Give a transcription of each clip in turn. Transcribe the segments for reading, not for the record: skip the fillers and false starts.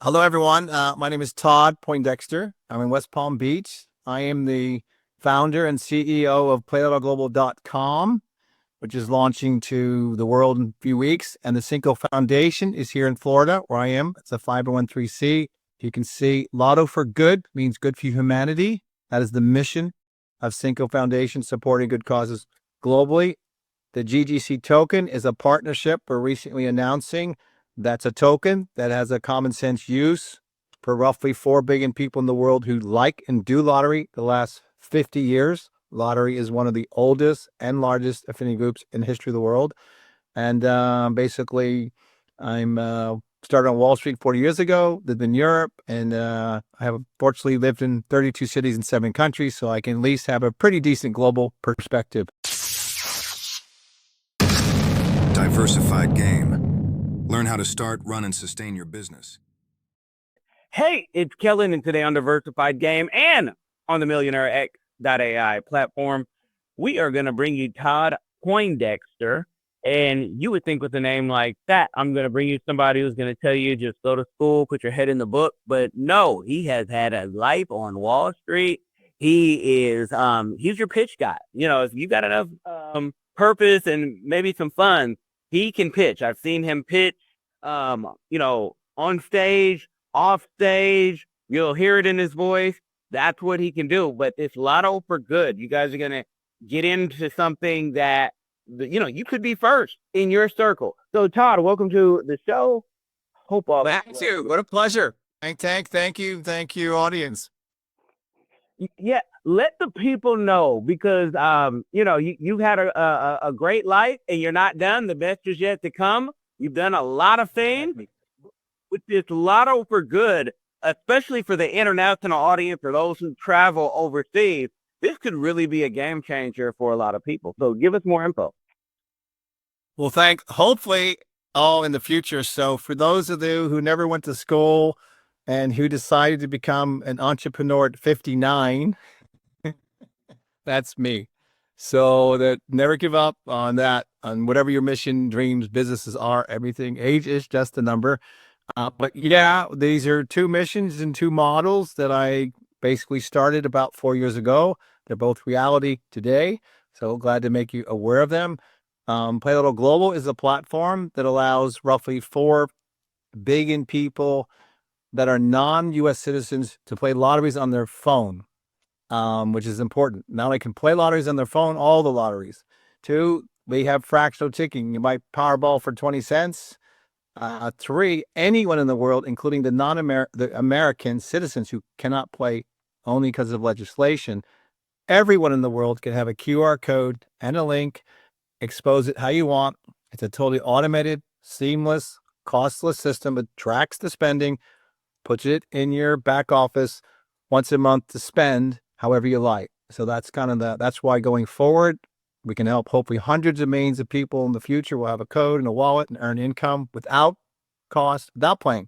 Hello, everyone. My name is Todd Poindexter. I'm in West Palm Beach. I am the founder and CEO of PlayLottoGlobal.com, which is launching to the world in a few weeks. And the Cinco Foundation is here in Florida, where I am. It's a 501(c)(3). You can see Lotto for Good means good for humanity. That is the mission of Cinco Foundation, supporting good causes globally. The GGC token is a partnership we're recently announcing. That's a token that has a common sense use for roughly 4 billion people in the world who like and do lottery the last 50 years. Lottery is one of the oldest and largest affinity groups in the history of the world. And basically, I'm started on Wall Street 40 years ago, lived in Europe, and I have fortunately lived in 32 cities in 7 countries, so I can at least have a pretty decent global perspective. Diversified game. Learn how to start, run, and sustain your business. Hey, it's Kellen, and today on Diversified Game and on the 𝐿ionaire(x).ai platform, we are going to bring you Todd Poindexter. And you would think with a name like that, I'm going to bring you somebody who's going to tell you just go to school, put your head in the book. But no, he has had a life on Wall Street. He is, he's your pitch guy. You know, if you got enough purpose and maybe some fun, he can pitch. I've seen him pitch, you know, on stage, off stage. You'll hear it in his voice. That's what he can do. But it's Lotto for Good. You guys are going to get into something that, you know, you could be first in your circle. So, Todd, welcome to the show. Hope all. Thank you. What a pleasure. Thank you, audience. Yeah, let the people know, because you know, you've had a great life and you're not done. The best is yet to come. You've done a lot of things with this Lotto for Good, especially for the international audience or those who travel overseas. This could really be a game changer for a lot of people. So give us more info. Well, hopefully all in the future. So for those of you who never went to school and who decided to become an entrepreneur at 59, that's me. So that never give up on that, on whatever your mission, dreams, businesses are, everything. Age is just a number. But yeah, these are 2 missions and 2 models that I basically started about 4 years ago. They're both reality today. So glad to make you aware of them. PlayLotto Global is a platform that allows roughly 4 billion people that are non-U.S. citizens to play lotteries on their phone, which is important. Not only can play lotteries on their phone, all the lotteries. 2, we have fractional ticking. You might Powerball for 20 cents. 3, anyone in the world, including the American citizens who cannot play only because of legislation, everyone in the world can have a QR code and a link, expose it how you want. It's a totally automated, seamless, costless system. It tracks the spending, puts it in your back office once a month to spend however you like. So that's that's why going forward, we can help hopefully hundreds of millions of people in the future will have a code and a wallet and earn income without cost, without playing,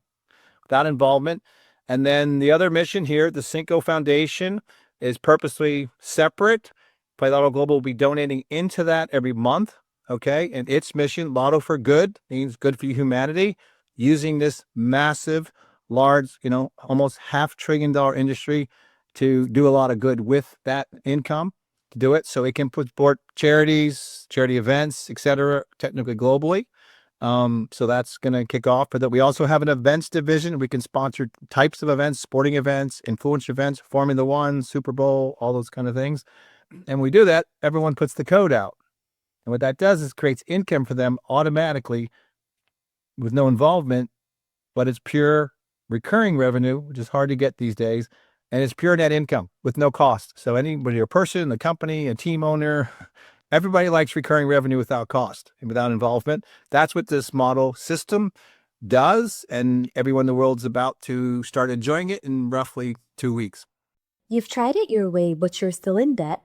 without involvement. And then the other mission here, the Cinco Foundation, is purposely separate. PlayLotto Global will be donating into that every month. Okay. And its mission, Lotto for Good, means good for humanity, using this massive, large, you know, almost $500 billion industry to do a lot of good with that income, to do it so it can support charities, charity events, etc., technically globally. So that's going to kick off. But that we also have an events division. We can sponsor types of events, sporting events, influencer events, Formula One, Super Bowl, all those kind of things. And we do that, everyone puts the code out. And what that does is creates income for them automatically with no involvement, but it's pure recurring revenue, which is hard to get these days. And it's pure net income with no cost. So anybody, a person, a company, a team owner, everybody likes recurring revenue without cost and without involvement. That's what this model system does. And everyone in the world's about to start enjoying it in roughly 2 weeks. You've tried it your way, but you're still in debt?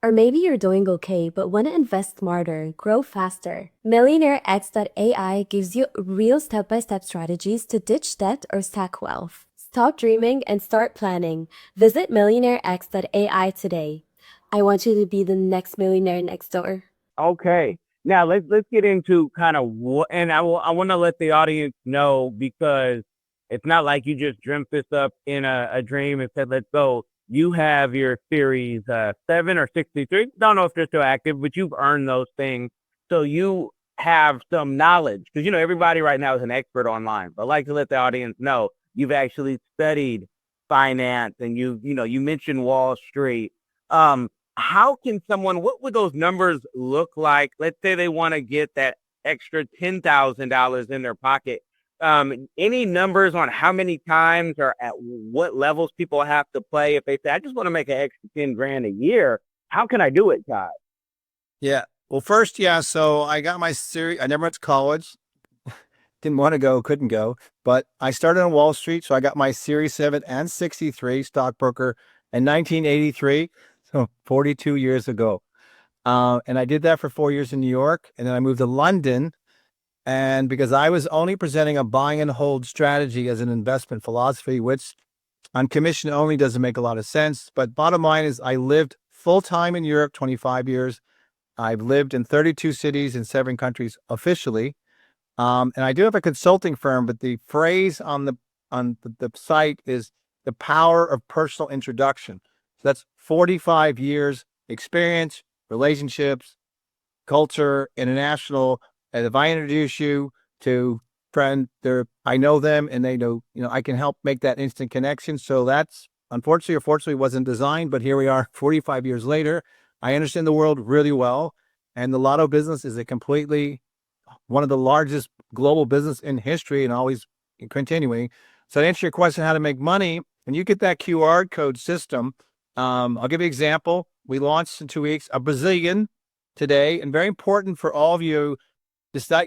Or maybe you're doing okay, but want to invest smarter, grow faster. 𝐿ionaire(x).ai gives you real step-by-step strategies to ditch debt or stack wealth. Stop dreaming and start planning. Visit 𝐿ionaire(x).ai today. I want you to be the next millionaire next door. Okay. Now let's get into kind of what, and I want to let the audience know, because It's not like you just dreamt this up in a dream and said, let's go. You have your series 7 or 63. Don't know if they're still active, but you've earned those things. So you have some knowledge, because, everybody right now is an expert online, but I like to let the audience know you've actually studied finance, and you mentioned Wall Street. How can someone, what would those numbers look like? Let's say they want to get that extra $10,000 in their pocket. Any numbers on how many times or at what levels people have to play? If they say, I just want to make an extra 10 grand a year, how can I do it, Todd? Yeah. Well, first, so I got my series. I never went to college. Didn't want to go, couldn't go. But I started on Wall Street, so I got my Series 7 and 63 stockbroker in 1983, so 42 years ago. And I did that for 4 years in New York, and then I moved to London. And because I was only presenting a buy and hold strategy as an investment philosophy, which on commission only doesn't make a lot of sense. But bottom line is I lived full-time in Europe, 25 years. I've lived in 32 cities in 7 countries officially. And I do have a consulting firm, but the phrase on the site is the power of personal introduction. So that's 45 years experience, relationships, culture, international. And if I introduce you to friend, I know them and they know, I can help make that instant connection. So that's unfortunately or fortunately wasn't designed, but here we are 45 years later. I understand the world really well. And the Lotto business is one of the largest global business in history and always continuing. So to answer your question, how to make money, when you get that QR code system, I'll give you an example. We launched in 2 weeks a Brazilian today, and very important for all of you.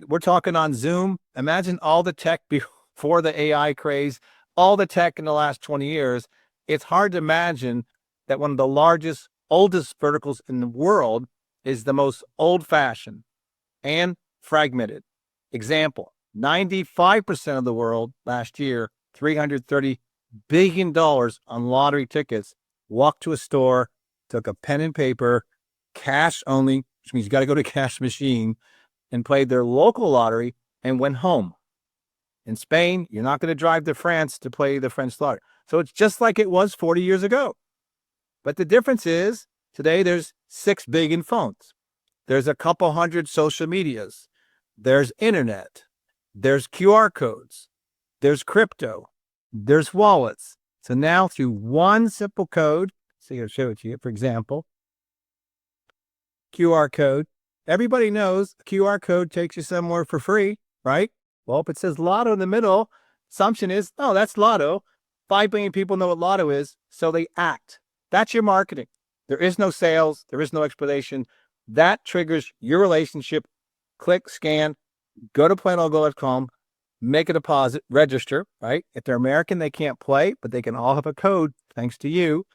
We're talking on Zoom. Imagine all the tech before the AI craze, all the tech in the last 20 years. It's hard to imagine that one of the largest, oldest verticals in the world is the most old-fashioned and fragmented. Example, 95% of the world last year, $330 billion on lottery tickets, walked to a store, took a pen and paper, cash only, which means you got to go to a cash machine, and played their local lottery and went home. In Spain, you're not going to drive to France to play the French lottery. So it's just like it was 40 years ago. But the difference is today there's 6 billion phones. There's a couple hundred social medias. There's internet. There's QR codes. There's crypto. There's wallets. So now through one simple code, see, I'll show it to you, for example, QR code. Everybody knows a QR code takes you somewhere for free, right? Well, if it says Lotto in the middle, assumption is, oh, that's Lotto. 5 billion people know what Lotto is, so they act. That's your marketing. There is no sales. There is no explanation. That triggers your relationship. Click, scan, go to PlayLotto.com, make a deposit, register, right? If they're American, they can't play, but they can all have a code thanks to you.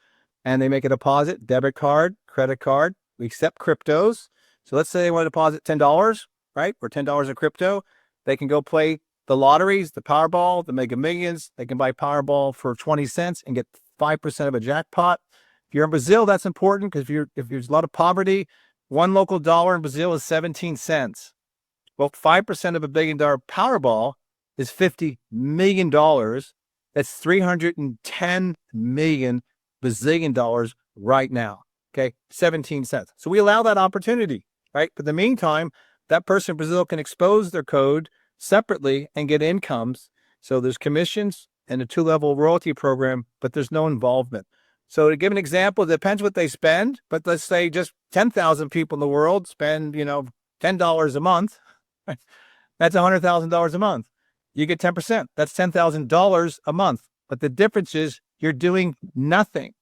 And they make a deposit, debit card, credit card. We accept cryptos. So let's say they want to deposit $10, right? Or $10 in crypto. They can go play the lotteries, the Powerball, the Mega Millions. They can buy Powerball for 20 cents and get 5% of a jackpot. If you're in Brazil, that's important because if there's a lot of poverty, one local dollar in Brazil is 17 cents. Well, 5% of $1 billion Powerball is $50 million. That's 310 million Brazilian dollars right now. Okay, 17 cents. So we allow that opportunity, right? But in the meantime, that person in Brazil can expose their code separately and get incomes. So there's commissions and a 2-level royalty program, but there's no involvement. So to give an example, it depends what they spend, but let's say just 10,000 people in the world spend, $10 a month. That's $100,000 a month. You get 10%. That's $10,000 a month. But the difference is you're doing nothing.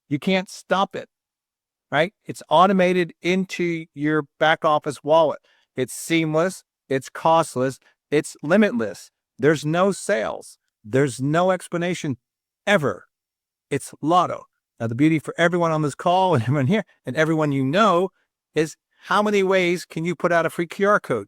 You can't stop it, right? It's automated into your back office wallet. It's seamless. It's costless. It's limitless. There's no sales. There's no explanation ever. It's Lotto. Now, the beauty for everyone on this call and everyone here and everyone is how many ways can you put out a free QR code?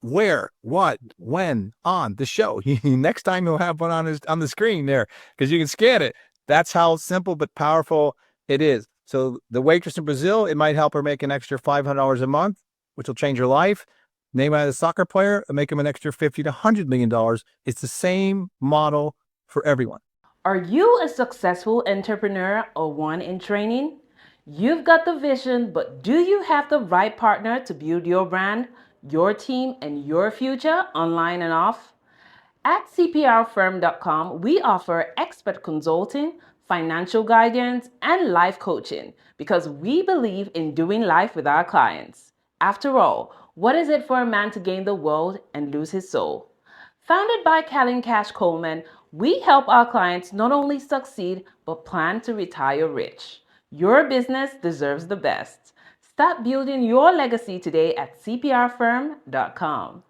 Where, what, when, on the show. Next time you'll have one on the screen there because you can scan it. That's how simple but powerful it is. So the waitress in Brazil, it might help her make an extra $500 a month, which will change her life. Name out a soccer player and make him an extra $50 to $100 million. It's the same model for everyone. Are you a successful entrepreneur or one in training? You've got the vision, but do you have the right partner to build your brand, your team, and your future online and off? At CPRfirm.com, we offer expert consulting, financial guidance, and life coaching because we believe in doing life with our clients. After all, what is it for a man to gain the world and lose his soul? Founded by 𝐼𝐻𝐾, we help our clients not only succeed, but plan to retire rich. Your business deserves the best. Start building your legacy today at CPRfirm.com.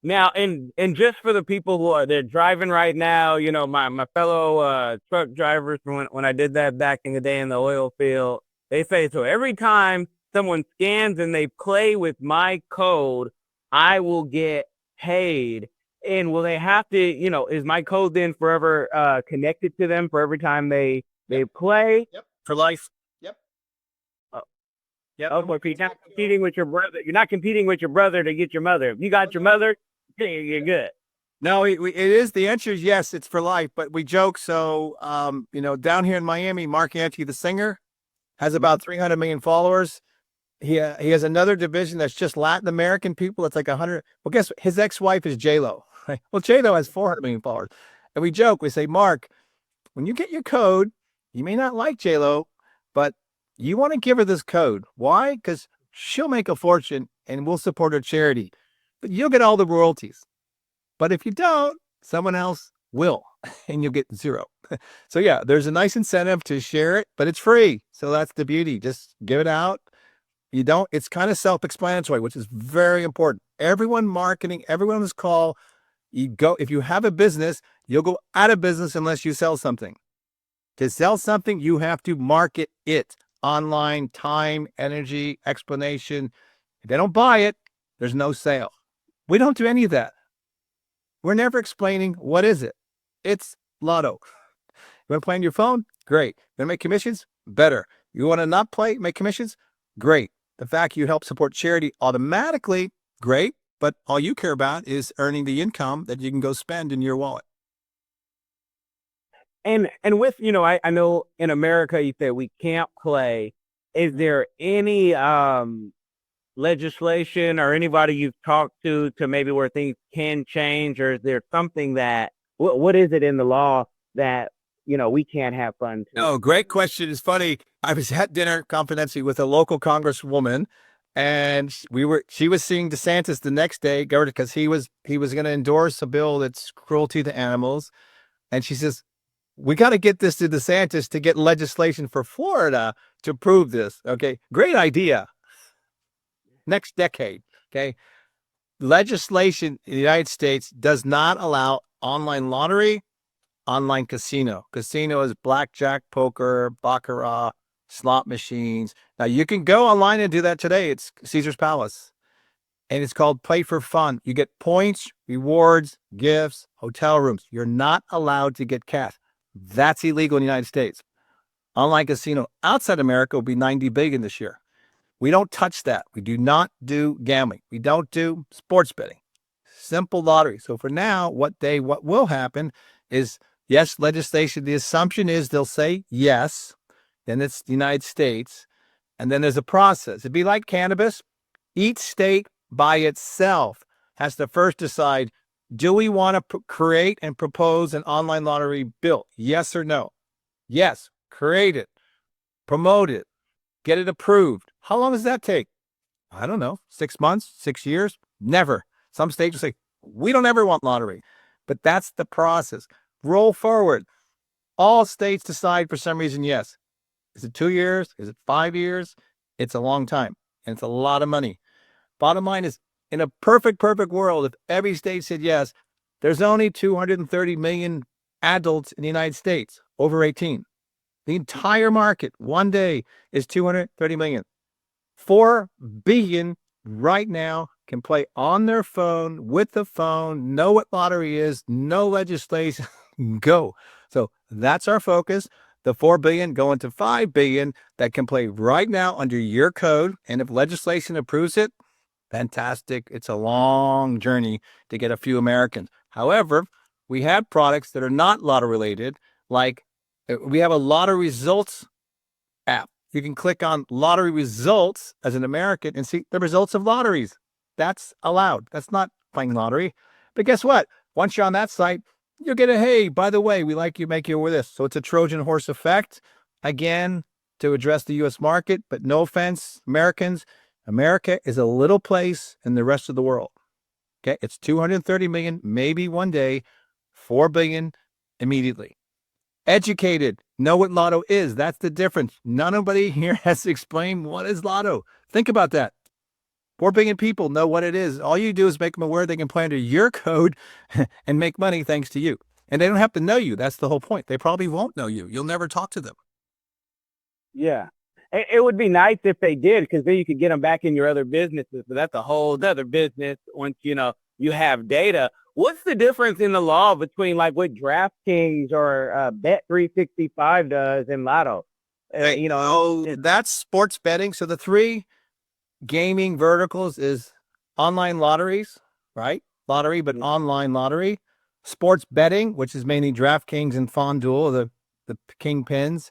Now, and just for the people who are they're driving right now, you know, my fellow truck drivers, when I did that back in the day in the oil field, they say, so every time someone scans and they play with my code, I will get paid. And will they have to, you know, is my code then forever connected to them for every time they play? Yep. For life. Yep. Yep. Oh, boy, you're not competing with your brother. You're not competing with your brother to get your mother. If you got your mother, you're good. No, it is. The answer is yes, it's for life. But we joke. So, you know, down here in Miami, Mark Anthony, the singer, has about 300 million followers. He has another division that's just Latin American people. It's like 100. Well, guess what? His ex-wife is 𝐬𝐿O. Right? Well, 𝐬𝐿O has 400 million followers. And we joke. We say, Mark, when you get your code, you may not like 𝐬𝐿O, but you want to give her this code. Why? Because she'll make a fortune and we'll support her charity. But you'll get all the royalties. But if you don't, someone else will, and you'll get zero. So yeah, there's a nice incentive to share it, but it's free. So that's the beauty. Just give it out. You don't, it's kind of self-explanatory, which is very important. Everyone marketing, everyone on this call, if you have a business, you'll go out of business unless you sell something. To sell something, you have to market it online, time, energy, explanation. If they don't buy it, there's no sale. We don't do any of that. We're never explaining what is it. It's Lotto. You want to play on your phone? Great. You want to make commissions? Better. You want to not play, make commissions? Great. The fact you help support charity automatically, great. But all you care about is earning the income that you can go spend in your wallet. And with, you know, I know in America you say we can't play. Is there any legislation or anybody you've talked to maybe where things can change, or is there something that what is it in the law that, you know, we can't have fun too? Oh, great question. It's funny. I was at dinner confidentially with a local congresswoman, and she was seeing DeSantis the next day, because he was going to endorse a bill that's cruelty to animals. And she says, we got to get this to DeSantis to get legislation for Florida to prove this. Okay. Great idea. Next decade. Okay. Legislation in the United States does not allow online lottery, online casino. Casino is blackjack, poker, baccarat, slot machines. Now you can go online and do that today. It's Caesar's Palace. And it's called Play for Fun. You get points, rewards, gifts, hotel rooms. You're not allowed to get cash. That's illegal in the United States. Online casino outside America will be $90 billion this year. We don't touch that. We do not do gambling. We don't do sports betting. Simple lottery. So for now, what will happen is, yes, legislation. The assumption is they'll say yes. Then it's the United States. And then there's a process. It'd be like cannabis. Each state by itself has to first decide, do we want to create and propose an online lottery bill? Yes or no? Yes. Create it. Promote it. Get it approved. How long does that take? I don't know. 6 months? 6 years? Never. Some states will say, we don't ever want lottery. But that's the process. Roll forward. All states decide for some reason, yes. Is it 2 years? Is it 5 years? It's a long time. And it's a lot of money. Bottom line is, in a perfect world, if every state said yes, there's only 230 million adults in the United States over 18. The entire market one day is 230 million. 4 billion right now can play on their phone, with the phone, know what lottery is, no legislation, go. So that's our focus. The 4 billion going to 5 billion that can play right now under your code. And if legislation approves it, fantastic. It's a long journey to get a few Americans. However, we have products that are not lotto related, like we have a lotto results app. You can click on lottery results as an American and see the results of lotteries. That's allowed. That's not playing lottery. But guess what? Once you're on that site, you'll get a, hey, by the way, we like you, make you aware of this. So it's a Trojan horse effect, again, to address the U.S. market. But no offense, Americans, America is a little place in the rest of the world. Okay, it's 230 million, maybe one day, 4 billion immediately. Educated, know what Lotto is. That's the difference. Nobody here has explained what is Lotto. Think about that. 4 billion people know what it is. All you do is make them aware they can play under your code and make money thanks to you. And they don't have to know you. That's the whole point. They probably won't know you. You'll never talk to them. Yeah. It would be nice if they did, because then you could get them back in your other businesses. But that's a whole other business once, you have data. What's the difference in the law between like what DraftKings or Bet365 does and Lotto? That's sports betting. So the three gaming verticals is online lotteries, right? Lottery, but online lottery. Sports betting, which is mainly DraftKings and FanDuel, the kingpins.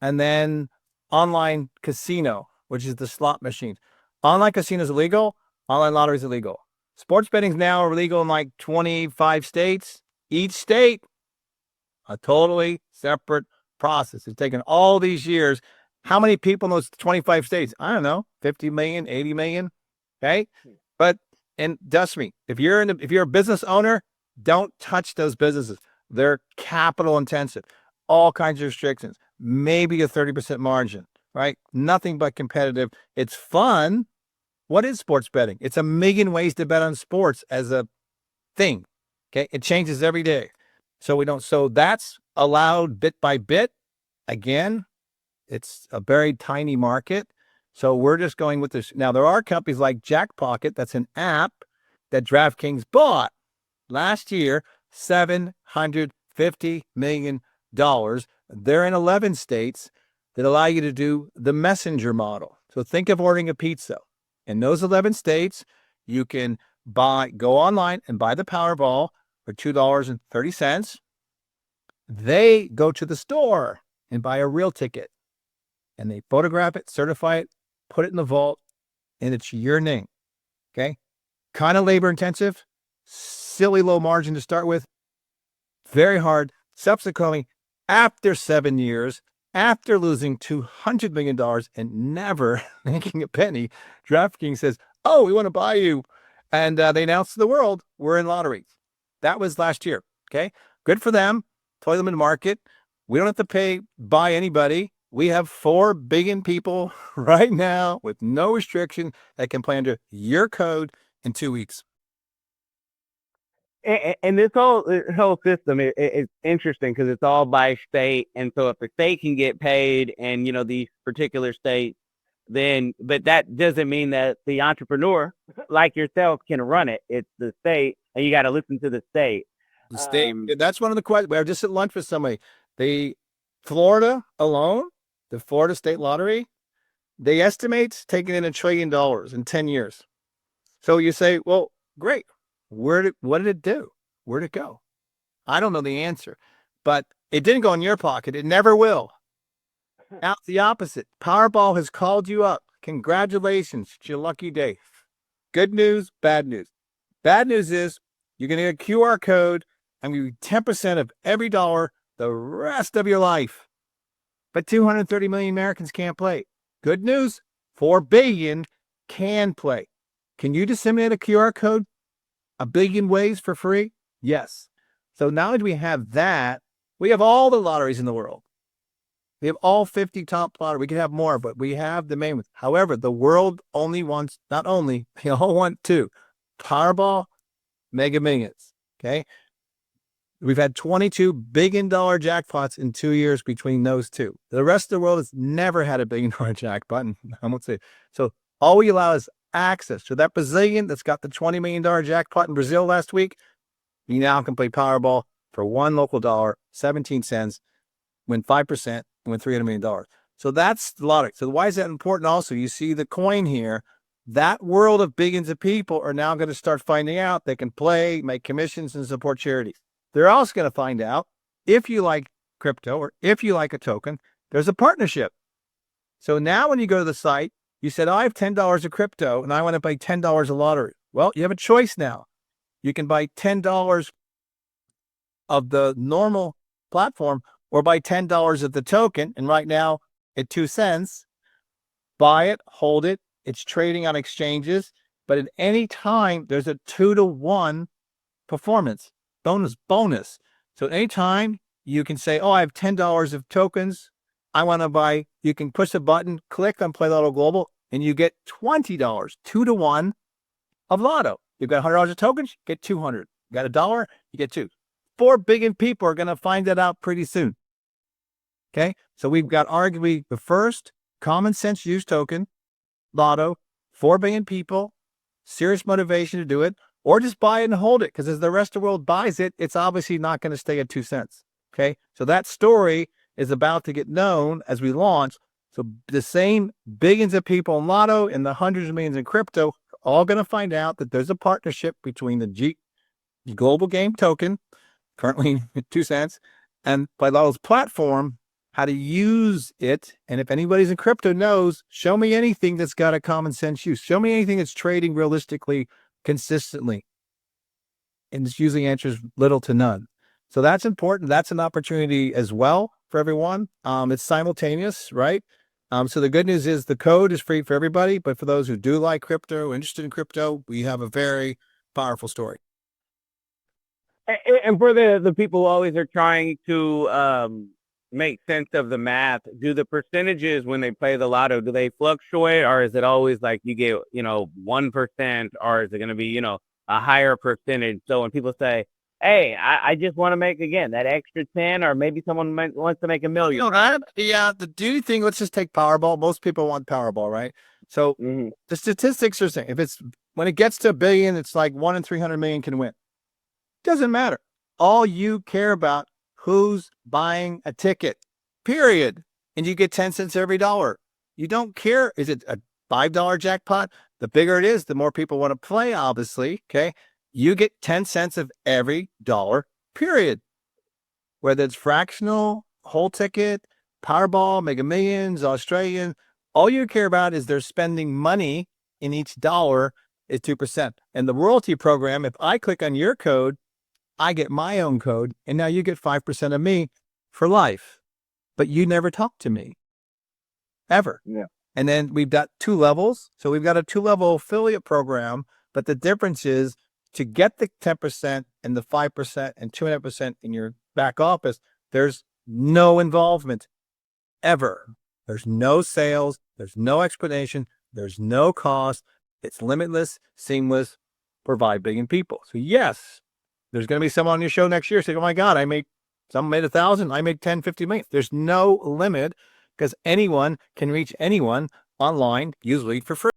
And then online casino, which is the slot machines. Online casino is illegal. Online lottery is illegal. Sports betting is now illegal in like 25 states. Each state, a totally separate process. It's taken all these years. How many people in those 25 states? I don't know, 50 million, 80 million. Okay. And trust me, if you're a business owner, don't touch those businesses. They're capital intensive, all kinds of restrictions, maybe a 30% margin, right? Nothing but competitive. It's fun. What is sports betting? It's a million ways to bet on sports as a thing. Okay. It changes every day. So that's allowed bit by bit. Again, it's a very tiny market. So we're just going with this. Now, there are companies like Jackpocket. That's an app that DraftKings bought last year, $750 million. They're in 11 states that allow you to do the messenger model. So think of ordering a pizza. In those 11 states, you can go online and buy the Powerball for $2.30. They go to the store and buy a real ticket. And they photograph it, certify it, put it in the vault, and it's your name. Okay? Kind of labor intensive, silly low margin to start with, very hard. Subsequently, after 7 years, after losing $200 million and never making a penny, DraftKings says, oh, we want to buy you. And they announced to the world, we're in lotteries. That was last year. Okay? Good for them. Totally limited market. We don't have to buy anybody. We have 4 billion people right now with no restriction that can play under your code in 2 weeks. And this whole system is interesting because it's all by state. And so if the state can get paid and, these particular states, but that doesn't mean that the entrepreneur like yourself can run it. It's the state, and you got to listen to the state. The state. That's one of the questions. We were just at lunch with somebody. Florida alone, the Florida State Lottery, they estimate taking in $1 trillion in 10 years. So you say, well, great. What did it do? Where'd it go? I don't know the answer, but it didn't go in your pocket. It never will. Now it's the opposite. Powerball has called you up. Congratulations. It's your lucky day. Good news, bad news. Bad news is you're going to get a QR code. I'm going to give you 10% of every dollar the rest of your life. But 230 million Americans can't play. Good news, 4 billion can play. Can you disseminate a QR code 1 billion ways for free? Yes. So now that we have that, we have all the lotteries in the world. We have all 50 top lotteries. We can have more, but we have the main ones. However, the world only wants, they all want 2. Powerball, Mega Millions. Okay. We've had $22 billion jackpots in 2 years between those two. The rest of the world has never had a $1 billion jackpot. I won't say. So all we allow is access. So that Brazilian that's got the $20 million jackpot in Brazil last week, you now can play Powerball for $1 local dollar, 17 cents, win 5%, win $300 million. So that's the lottery. So why is that important also? You see the coin here. That world of billions of people are now going to start finding out they can play, make commissions, and support charities. they're also going to find out if you like crypto or if you like a token, there's a partnership. So now when you go to the site, you said, oh, I have $10 of crypto and I want to buy $10 of lottery. Well, you have a choice now. You can buy $10 of the normal platform or buy $10 of the token. And right now at 2 cents, buy it, hold it. It's trading on exchanges, but at any time there's a 2-to-1 performance bonus. So at any time you can say, oh, I have $10 of tokens. I want to buy, you can push a button, click on PlayLotto Global, and you get $20, 2-to-1 of Lotto. You've got $100 of tokens, get 200. You got $1, you get 2. 4 billion people are going to find that out pretty soon. Okay. So we've got arguably the first common sense use token, Lotto, 4 billion people, serious motivation to do it, or just buy it and hold it. Because as the rest of the world buys it, it's obviously not going to stay at 2 cents. Okay. So that story is about to get known as we launch. So the same billions of people in Lotto and the hundreds of millions in crypto are all going to find out that there's a partnership between the global game token, currently at 2 cents, and PlayLotto's platform, how to use it. And if anybody's in crypto knows, show me anything that's got a common sense use. Show me anything that's trading realistically, consistently. And it's usually answers little to none. So that's important. That's an opportunity as well for everyone. It's simultaneous, right? So the good news is the code is free for everybody, but for those who do like crypto, interested in crypto, we have a very powerful story. And for the people who always are trying to make sense of the math, do the percentages when they play the lotto, do they fluctuate, or is it always like you get, 1%, or is it going to be, a higher percentage? So when people say, hey, I just want to make, again, that extra 10, or maybe someone wants to make $1 million. The duty thing, let's just take Powerball. Most people want Powerball, right? So the statistics are saying when it gets to $1 billion, it's like 1 in 300 million can win. Doesn't matter. All you care about who's buying a ticket, period. And you get 10 cents every dollar. You don't care. Is it a $5 jackpot? The bigger it is, the more people want to play, obviously. Okay. You get 10 cents of every dollar, period. Whether it's fractional, whole ticket, Powerball, Mega Millions, Australian, all you care about is they're spending money in each dollar is 2%. And the royalty program, if I click on your code, I get my own code, and now you get 5% of me for life. But you never talk to me. Ever. Yeah. And then we've got 2 levels. So we've got a 2-level affiliate program, but the difference is to get the 10% and the 5% and 2.5% in your back office, there's no involvement ever. There's no sales. There's no explanation. There's no cost. It's limitless, seamless for 5 billion people. So yes, there's going to be someone on your show next year saying, oh my God, someone made 1,000. I made 10, 50 million. There's no limit because anyone can reach anyone online, usually for free.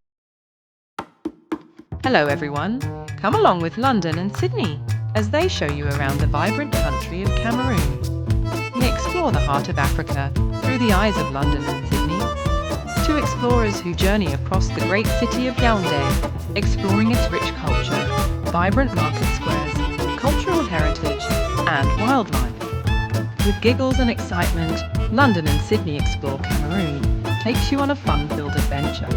Hello everyone. Come along with London and Sydney as they show you around the vibrant country of Cameroon. We explore the heart of Africa through the eyes of London and Sydney. 2 explorers who journey across the great city of Yaoundé, exploring its rich culture, vibrant market squares, cultural heritage, and wildlife. With giggles and excitement, London and Sydney Explore Cameroon takes you on a fun-filled adventure,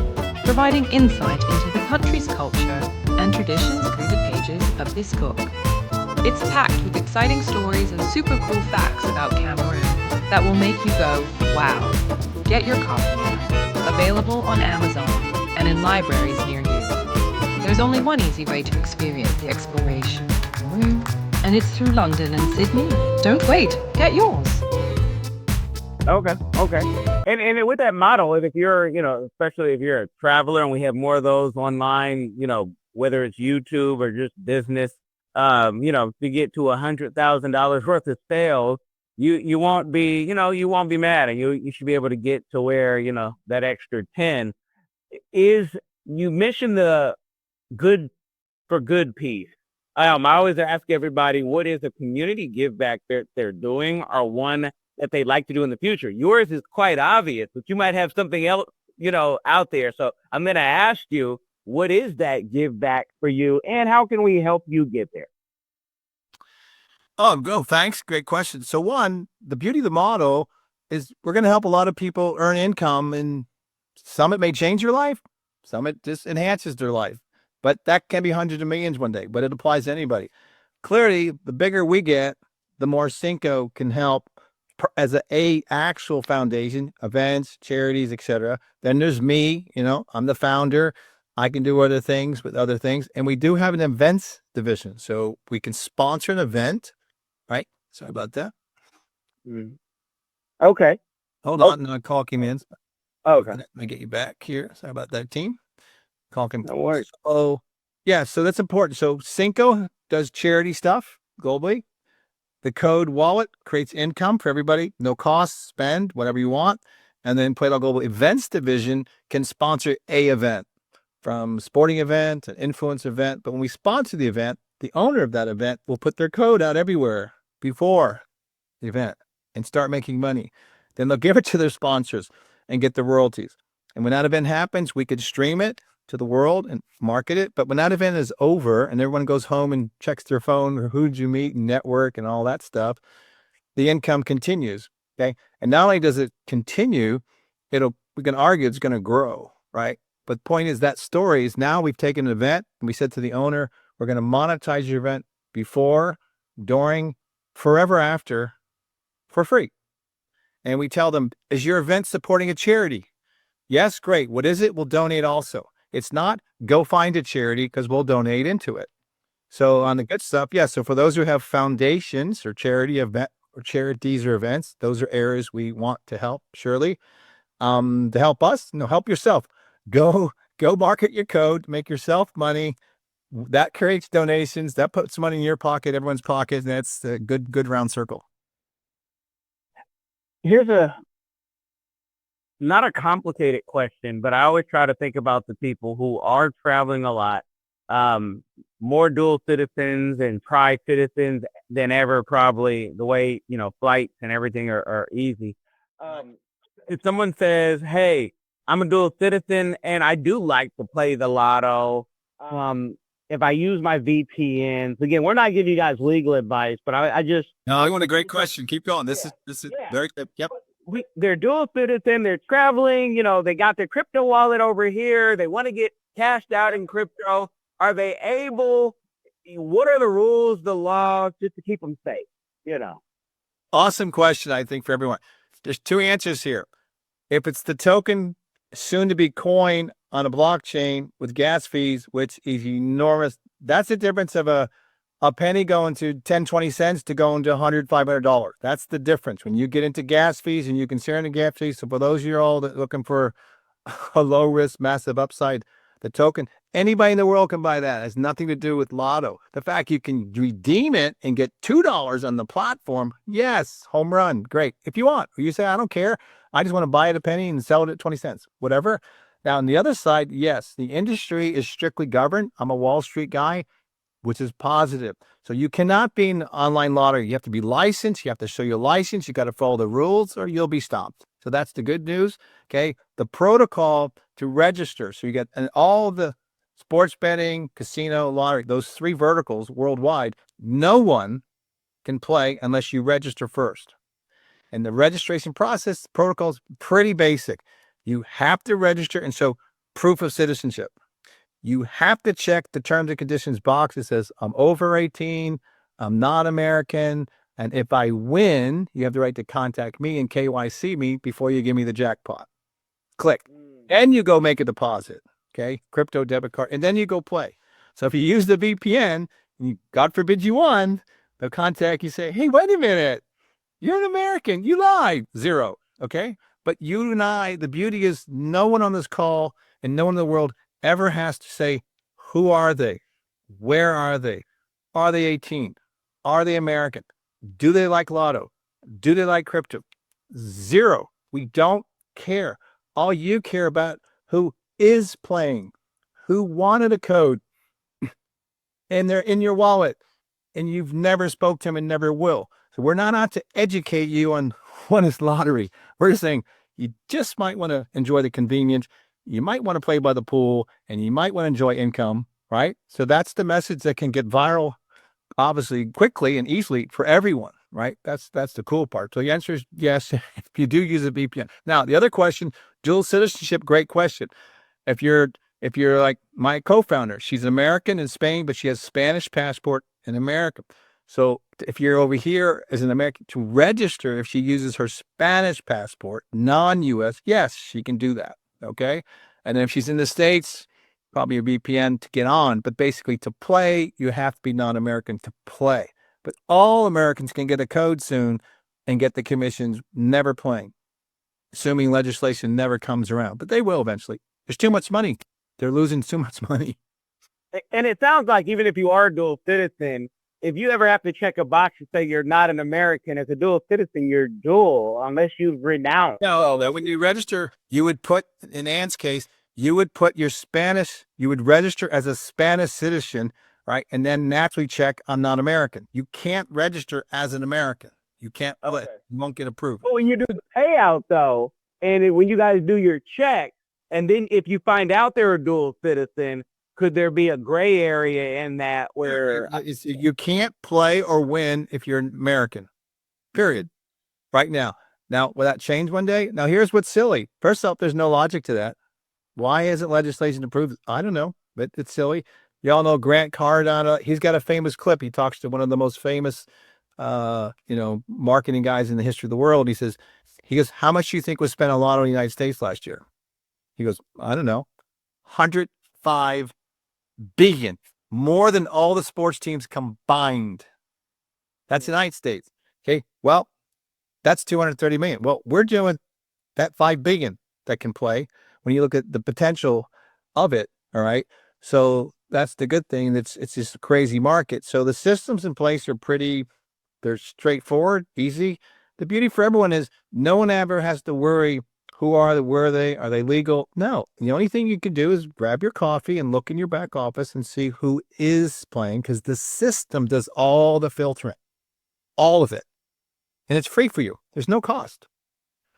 providing insight into the country's culture and traditions through the pages of this book. It's packed with exciting stories and super cool facts about Cameroon that will make you go, wow. Get your copy now. Available on Amazon and in libraries near you. There's only one easy way to experience the exploration of Cameroon, and it's through London and Sydney. Don't wait, get yours. Okay. And with that model, if you're, especially if you're a traveler, and we have more of those online, whether it's YouTube or just business, to get to $100,000 worth of sales, you won't be, you won't be mad, and you should be able to get to where, that extra 10 is. You mentioned the good for good piece. I always ask everybody, what is a community give back they're doing, or one that they'd like to do in the future? Yours is quite obvious, but you might have something else, out there. So I'm going to ask you, what is that give back for you, and how can we help you get there? Oh, go. Thanks. Great question. So one, the beauty of the model is we're going to help a lot of people earn income, and some it may change your life. Some it just enhances their life, but that can be hundreds of millions one day, but it applies to anybody. Clearly, the bigger we get, the more Cinco can help as a actual foundation, events, charities, etc. Then there's me, I'm the founder. I can do other things with other things. And we do have an events division. So we can sponsor an event, right? Sorry about that. Okay. Hold Oh. on. Call came in. Okay. Let me get you back here. Sorry about that, team. Call came. No worries. Oh, yeah. So that's important. So Cinco does charity stuff globally. The code wallet creates income for everybody. No cost, spend whatever you want. And then PlayLotto Global Events Division can sponsor a event, from sporting event, an influence event. But when we sponsor the event, the owner of that event will put their code out everywhere before the event and start making money. Then they'll give it to their sponsors and get the royalties. And when that event happens, we could stream it to the world and market it. But when that event is over and everyone goes home and checks their phone or who'd you meet and network and all that stuff, the income continues. Okay. And not only does it continue, we can argue it's going to grow, right? But the point is that story is now we've taken an event and we said to the owner, we're going to monetize your event before, during, forever after for free. And we tell them, is your event supporting a charity? Yes, great. What is it? We'll donate also. It's not go find a charity because we'll donate into it. So on the good stuff, yeah. So for those who have foundations or charity event or charities or events, those are areas we want to help. Surely, to help us, help yourself. Go market your code, make yourself money. That creates donations. That puts money in your pocket, everyone's pocket. And that's a good round circle. Here's not a complicated question, but I always try to think about the people who are traveling a lot, more dual citizens and tri-citizens than ever, probably the way, flights and everything are easy. If someone says, hey, I'm a dual citizen and I do like to play the lotto, if I use my VPNs, again, we're not giving you guys legal advice, but I just. No, I want a great question. Keep going. This is very good. Yep. They're dual citizen, they're traveling, they got their crypto wallet over here. They want to get cashed out in crypto. Are they able, what are the rules, the laws, just to keep them safe, Awesome question, I think, for everyone. There's two answers here. If it's the token soon to be coin on a blockchain with gas fees, which is enormous, that's the difference of a penny going to 10, 20 cents to going to $100, $500. That's the difference. When you get into gas fees and you consider the gas fees. So for those of you all that looking for a low risk, massive upside, the token, anybody in the world can buy that. It has nothing to do with Lotto. The fact you can redeem it and get $2 on the platform, yes, home run, great. If you want, you say, I don't care. I just want to buy it a penny and sell it at 20 cents, whatever. Now, on the other side, yes, the industry is strictly governed. I'm a Wall Street guy, which is positive. So you cannot be an online lottery. You have to be licensed. You have to show your license. You got to follow the rules or you'll be stopped. So that's the good news. Okay. The protocol to register. So you get all the sports betting, casino, lottery, those three verticals worldwide, no one can play unless you register first. And the registration process protocol is pretty basic. You have to register. And so proof of citizenship. You have to check the terms and conditions box. It says, I'm over 18, I'm not American, and if I win, you have the right to contact me and KYC me before you give me the jackpot. Click. And you go make a deposit, okay? Crypto debit card, and then you go play. So if you use the VPN, God forbid you won, they'll contact you, say, hey, wait a minute, you're an American, you lied. Zero, okay? But you and I, the beauty is no one on this call and no one in the world ever has to say, who are they? Where are they? Are they 18? Are they American? Do they like Lotto? Do they like crypto? Zero. We don't care. All you care about who is playing, who wanted a code, and they're in your wallet, and you've never spoke to them and never will. So we're not out to educate you on what is lottery. We're just saying you just might want to enjoy the convenience. You might want to play by the pool and you might want to enjoy income, right? So that's the message that can get viral obviously quickly and easily for everyone, right? That's the cool part. So the answer is yes, if you do use a VPN. Now, the other question, dual citizenship, great question. If you're like my co-founder, she's American in Spain, but she has Spanish passport in America. So if you're over here as an American, to register, if she uses her Spanish passport, non-US, yes, she can do that. Okay. And then if she's in the States, probably a VPN to get on. But basically to play, you have to be non-American to play. But all Americans can get a code soon and get the commissions never playing, assuming legislation never comes around. But they will eventually. There's too much money. They're losing too much money. And it sounds like even if you are a dual citizen, if you ever have to check a box to say you're not an American, as a dual citizen, you're dual unless you've renounced. No, when you register, you would put, in Ann's case, you would put your Spanish, you would register as a Spanish citizen, right? And then naturally check, I'm not American. You can't register as an American. You can't, Okay. you won't get approved. But when you do the payout, though, and when you guys do your check, and then if you find out they're a dual citizen, could there be a gray area in that where You can't play or win if you're American, period, right now. Now, will that change one day? Now, here's what's silly. First off, there's no logic to that. Why isn't legislation approved? I don't know, but it's silly. Y'all know Grant Cardone. He's got a famous clip. He talks to one of the most famous, marketing guys in the history of the world. He goes, how much do you think was spent on Lotto in the United States last year? He goes, I don't know, 105 billion, more than all the sports teams combined. That's the United States. Okay. Well, that's 230 million. Well, we're doing that 5 billion that can play when you look at the potential of it. All right. So that's the good thing. It's just a crazy market. So the systems in place are they're straightforward, easy. The beauty for everyone is no one ever has to worry, where are they legal? No. The only thing you can do is grab your coffee and look in your back office and see who is playing, because the system does all the filtering, all of it. And it's free for you. There's no cost.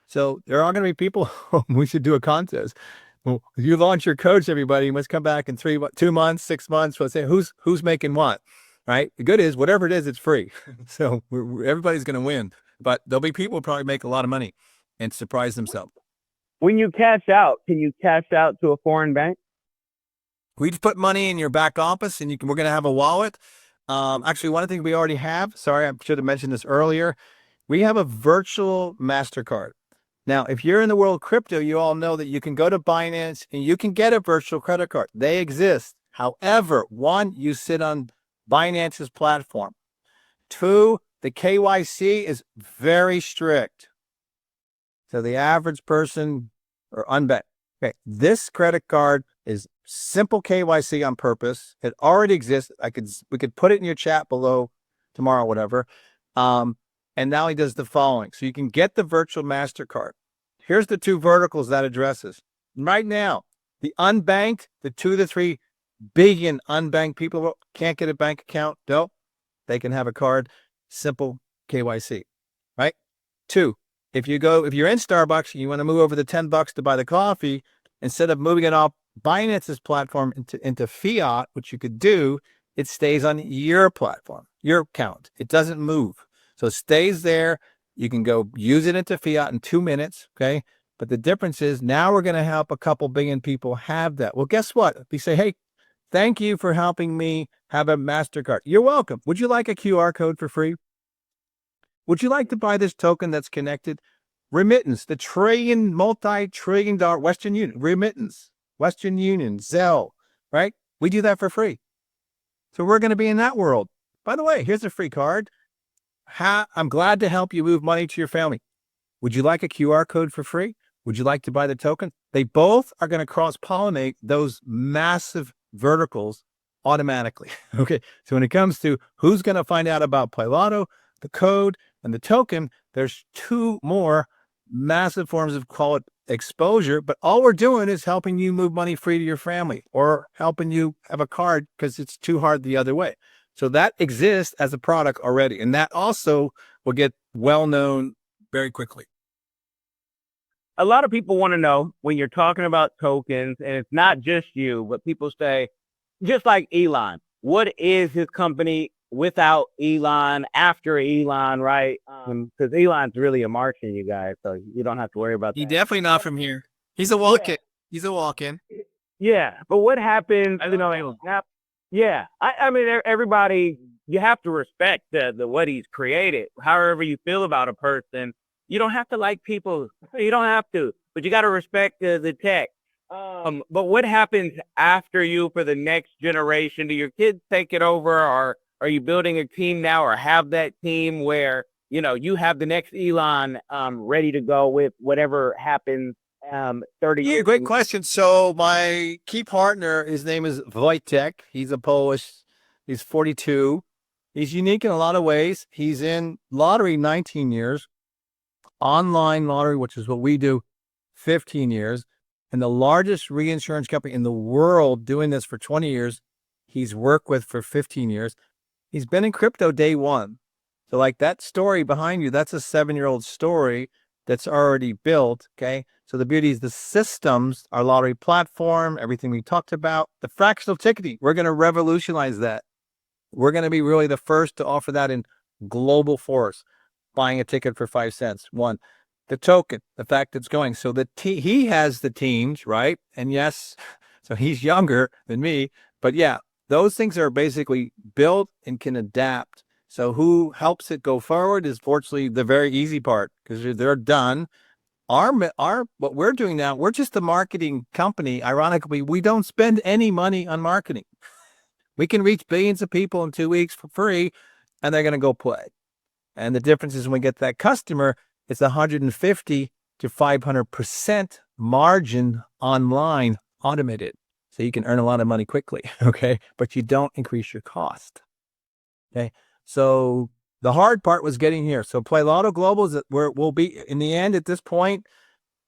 So there are going to be people, we should do a contest. Well, if you launch your codes, everybody, you must come back in 2 months, 6 months. We'll say who's making what, right? The good is, whatever it is, it's free. So everybody's going to win. But there'll be people who probably make a lot of money and surprise themselves. when you cash out, can you cash out to a foreign bank? We just put money in your back office, and we're going to have a wallet. Actually, one thing we already have, sorry, I should have mentioned this earlier. We have a virtual MasterCard. Now, if you're in the world of crypto, you all know that you can go to Binance and you can get a virtual credit card. They exist. However, one, you sit on Binance's platform. Two, the KYC is very strict. So the average person or unbanked. Okay, this credit card is simple KYC on purpose. It already exists. We could put it in your chat below tomorrow, whatever. And now he does the following. So you can get the virtual MasterCard. Here's the two verticals that addresses. Right now, the unbanked, the 2 to 3 billion unbanked people can't get a bank account. No, they can have a card. Simple KYC, right? Two, if you're in Starbucks and you want to move over the $10 to buy the coffee, instead of moving it off Binance's platform into fiat, which you could do, it stays on your platform, your account. It doesn't move. So it stays there. You can go use it into fiat in 2 minutes. Okay. But the difference is now we're going to help a couple billion people have that. Well, guess what? We say, hey, thank you for helping me have a MasterCard. You're welcome. Would you like a QR code for free? Would you like to buy this token that's connected? Remittance, the multi-trillion dollar Western Union, remittance, Western Union, Zelle, right? We do that for free. So we're going to be in that world. By the way, here's a free card. I'm glad to help you move money to your family. Would you like a QR code for free? Would you like to buy the token? They both are going to cross-pollinate those massive verticals automatically. Okay. So when it comes to who's going to find out about PlayLotto, the code, and the token, there's two more massive forms of, call it, exposure. But all we're doing is helping you move money free to your family, or helping you have a card because it's too hard the other way. So that exists as a product already. And that also will get well-known very quickly. A lot of people want to know, when you're talking about tokens, and it's not just you, but people say, just like Elon, what is his company without Elon, after Elon, right? Because Elon's really a Martian, you guys, so you don't have to worry about He that. definitely not from here. He's a walk-in. He's a walk-in. Yeah, but what happens? Yeah, I mean, everybody, you have to respect the what he's created. However you feel about a person, you don't have to like people. You don't have to, but you got to respect the tech. But what happens after you for the next generation? Do your kids take it over, or are you building a team now, or have that team where you have the next Elon ready to go with whatever happens 30 Yeah, years? great question. So my key partner, his name is Wojtek. He's a Polish. He's 42. He's unique in a lot of ways. He's in lottery 19 years, online lottery, which is what we do, 15 years, and the largest reinsurance company in the world doing this for 20 years. He's worked with for 15 years. He's been in crypto day one. So like that story behind you, that's a 7-year-old story that's already built. Okay. So the beauty is the systems, our lottery platform, everything we talked about, the fractional ticketing, we're going to revolutionize that. We're going to be really the first to offer that in global force, buying a ticket for 5 cents. One, the token, the fact it's going. So he has the teams, right? And yes, so he's younger than me, but yeah, those things are basically built and can adapt. So who helps it go forward is fortunately the very easy part, because they're done. What we're doing now, we're just a marketing company. Ironically, we don't spend any money on marketing. We can reach billions of people in 2 weeks for free, and they're going to go play. And the difference is when we get that customer, it's 150 to 500% margin online automated. So you can earn a lot of money quickly, okay? But you don't increase your cost, okay? So the hard part was getting here. So PlayLotto Global is where we'll be in the end. At this point,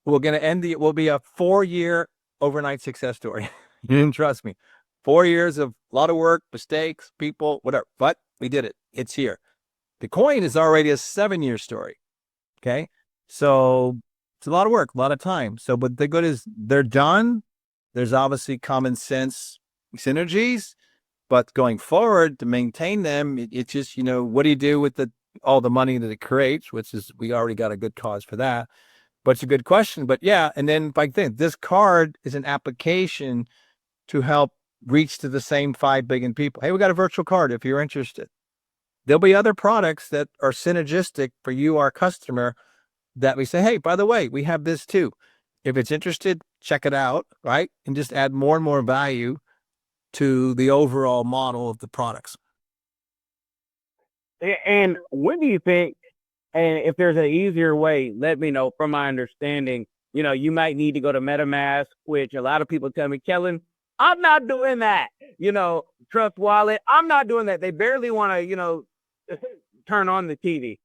we're going to end will be a 4-year overnight success story. You didn't trust me. 4 years of a lot of work, mistakes, people, whatever. But we did it. It's here. The coin is already a 7-year story. Okay. So it's a lot of work, a lot of time. So, but the good is they're done. There's obviously common sense synergies, but going forward to maintain them, it's just, what do you do with all the money that it creates, which is, we already got a good cause for that, but it's a good question. But yeah. And then like this card is an application to help reach to the same 5 billion people. Hey, we got a virtual card if you're interested. There'll be other products that are synergistic for you, our customer, that we say, hey, by the way, we have this too. If it's interested, check it out, right? And just add more and more value to the overall model of the products. And when do you think, and if there's an easier way, let me know. From my understanding, you might need to go to MetaMask, which a lot of people tell me, Kellen, I'm not doing that. Trust Wallet, I'm not doing that. They barely want to, turn on the TV.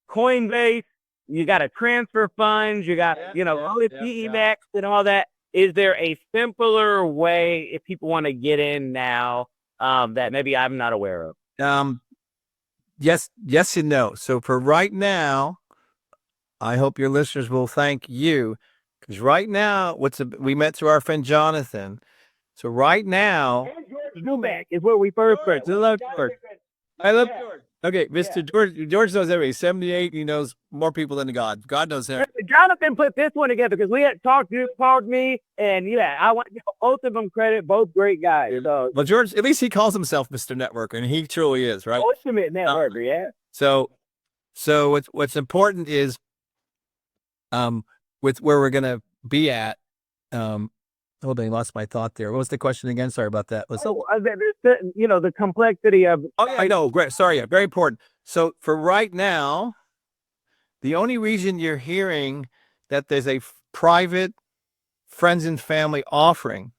Coinbase, you got to transfer funds, you got, all the PEX and all that. Is there a simpler way if people want to get in now that maybe I'm not aware of? Yes and no. So for right now, I hope your listeners will thank you, because right now, we met through our friend Jonathan. So right now, George Newbeck is where we first met. I love George. George. Okay, Mr. George knows everybody. 78, he knows more people than God. God knows everything. Jonathan put this one together because we had talked. You called me, and I want to give both of them credit. Both great guys. So, well, George, at least he calls himself Mr. Networker, and he truly is, right? Ultimate networker, yeah. So what's important is, with where we're gonna be at. Hold on, I lost my thought there. What was the question again? Sorry about that. The complexity of. Oh, yeah, I know. Great. Sorry. Yeah, very important. So for right now, the only reason you're hearing that there's a private friends and family offering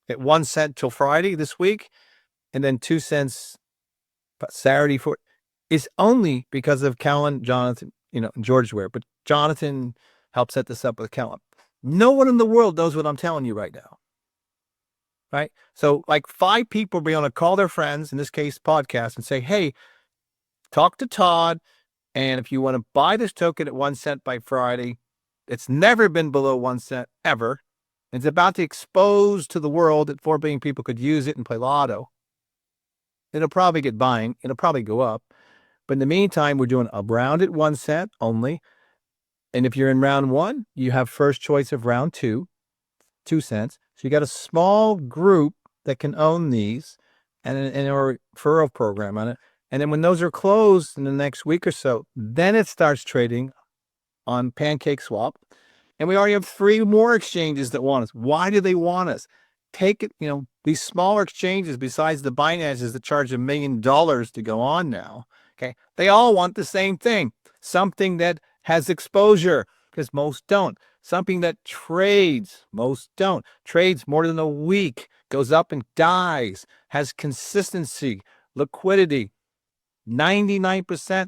at 1 cent till Friday this week, and then 2 cents Saturday is only because of Kellen, Jonathan, and George Ware. But Jonathan helped set this up with Kellen. No one in the world knows what I'm telling you right now. Right? So like 5 people will be able to call their friends, in this case, podcast, and say, hey, talk to Todd. And if you want to buy this token at 1 cent by Friday, it's never been below 1 cent ever. It's about to expose to the world that 4 billion people could use it and play Lotto. it'll probably get buying. It'll probably go up. But in the meantime, we're doing a round at 1 cent only. And if you're in round 1, you have first choice of round 2, 2 cents. So you got a small group that can own these and a referral program on it. And then when those are closed in the next week or so, then it starts trading on PancakeSwap. And we already have 3 more exchanges that want us. Why do they want us? Take it, these smaller exchanges besides the Binances that charge $1 million to go on now. Okay. They all want the same thing. Something that has exposure, because most don't. Something that trades, most don't. Trades more than a week, goes up and dies, has consistency, liquidity. 99%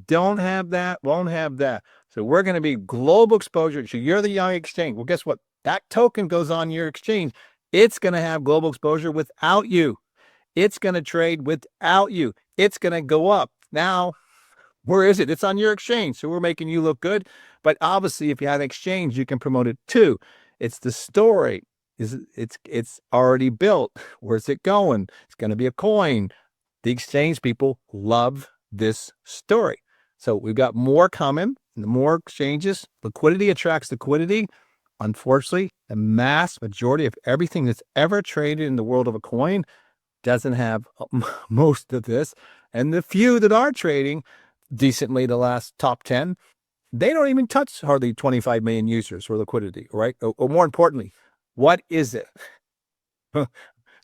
don't have that, won't have that. So we're going to be global exposure. So you're the young exchange. Well, guess what? That token goes on your exchange. It's going to have global exposure without you. It's going to trade without you. It's going to go up. Now, where is it? It's on your exchange. So we're making you look good. But obviously, if you have an exchange, you can promote it too. It's the story. It's already built. Where's it going? It's going to be a coin. The exchange people love this story. So we've got more coming. The more exchanges, liquidity attracts liquidity. Unfortunately, the mass majority of everything that's ever traded in the world of a coin doesn't have most of this. And the few that are trading decently, the last top 10, they don't even touch hardly 25 million users for liquidity, right? Or more importantly, what is it?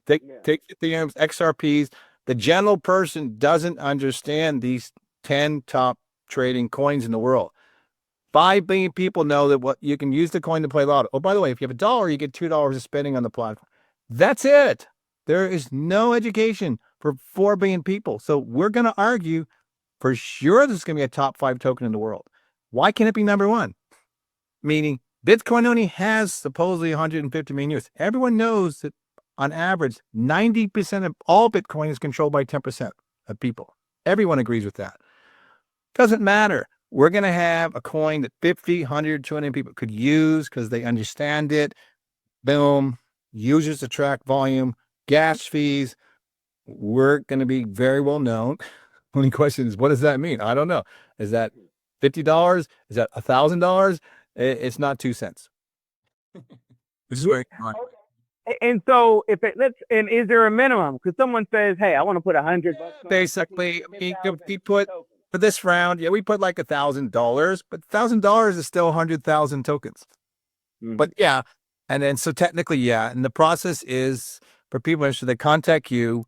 Take Ethereum's XRPs. The general person doesn't understand these 10 top trading coins in the world. 5 billion people know that what you can use the coin to play Lotto. Oh, by the way, if you have $1, you get $2 of spending on the platform. That's it. There is no education for 4 billion people. So we're going to argue for sure this is going to be a top 5 token in the world. Why can't it be number 1? Meaning Bitcoin only has supposedly 150 million users. Everyone knows that on average, 90% of all Bitcoin is controlled by 10% of people. Everyone agrees with that. Doesn't matter. We're going to have a coin that 50, 100, 200 people could use because they understand it. Boom. Users attract volume, gas fees. We're going to be very well known. Only question is, what does that mean? I don't know. Is that $50? Is that $1,000? It's not 2 cents. This is very fun. And so is there a minimum? Because someone says, hey, I want to put $100. Basically, we put for this round, we put like $1,000, but $1,000 is still 100,000 tokens. Mm-hmm. But yeah, and then so technically, and the process is for people interested, they contact you,